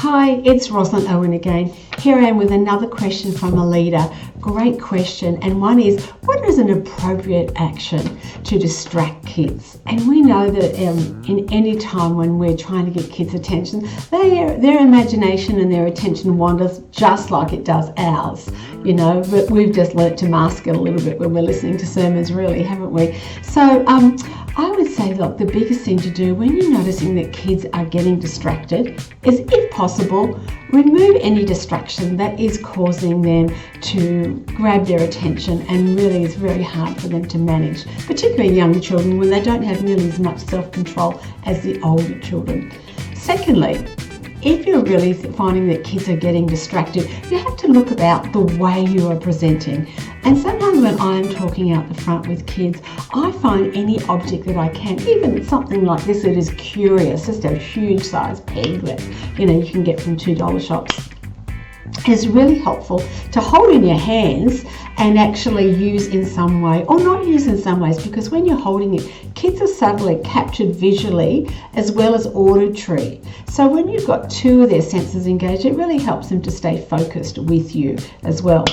Hi, it's Rosalind Owen again. Here I am with another question from a leader. Great question, and one is, what is an appropriate action to distract kids? And we know that in any time when we're trying to get kids' attention, their imagination and their attention wanders just like it does ours, you know, but we've just learnt to mask it a little bit when we're listening to sermons, really, haven't we? So I would say, look, the biggest thing to do when you're noticing that kids are getting distracted is, if possible, remove any distraction that is causing them to grab their attention and really is very hard for them to manage, particularly young children when they don't have nearly as much self-control as the older children. Secondly, if you're really finding that kids are getting distracted, you have to look about the way you are presenting. And sometimes when I'm talking out the front with kids, I find any object that I can, even something like this that is curious, just a huge size peg that you can get from $2 shops, is really helpful to hold in your hands and actually use in some way, or not use in some ways, because when you're holding it, kids are subtly captured visually as well as auditory. So when you've got two of their senses engaged, it really helps them to stay focused with you as well.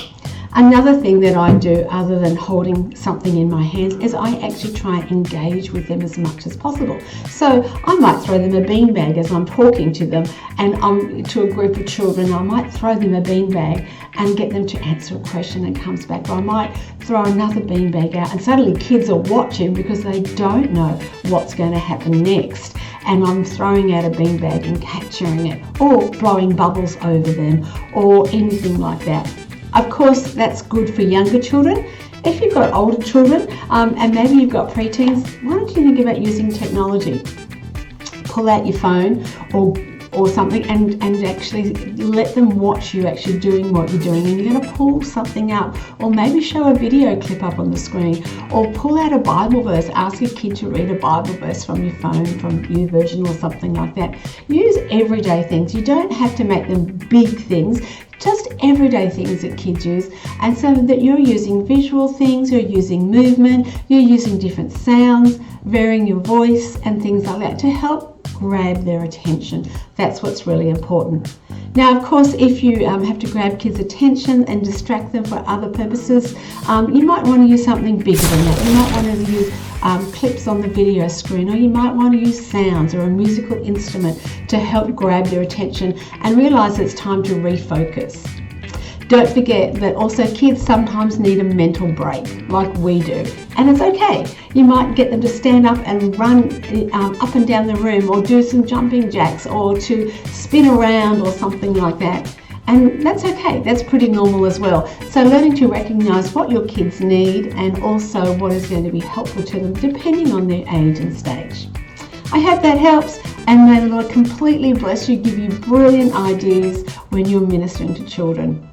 Another thing that I do, other than holding something in my hands, is I actually try and engage with them as much as possible. So I might throw them a beanbag as I'm talking to them, and to a group of children, I might throw them a beanbag and get them to answer a question and comes back. Or I might throw another beanbag out, and suddenly kids are watching because they don't know what's going to happen next. And I'm throwing out a beanbag and capturing it, or blowing bubbles over them, or anything like that. Of course, that's good for younger children. If you've got older children, and maybe you've got preteens, why don't you think about using technology? Pull out your phone or something and actually let them watch you actually doing what you're doing. And you're going to pull something up, or maybe show a video clip up on the screen, or pull out a Bible verse. Ask your kid to read a Bible verse from your phone, from YouVersion or something like that. Use everyday things. You don't have to make them big things. Just everyday things that kids use, and so that you're using visual things, you're using movement, you're using different sounds, varying your voice and things like that to help grab their attention. That's what's really important. Now, of course, if you have to grab kids' attention and distract them for other purposes, you might want to use something bigger than that. You might want to use clips on the video screen, or you might want to use sounds or a musical instrument to help grab their attention and realize it's time to refocus. Don't forget that also kids sometimes need a mental break, like we do, and it's okay. You might get them to stand up and run up and down the room, or do some jumping jacks, or to spin around or something like that. And that's okay, that's pretty normal as well. So learning to recognize what your kids need, and also what is going to be helpful to them depending on their age and stage. I hope that helps, and may the Lord completely bless you, give you brilliant ideas when you're ministering to children.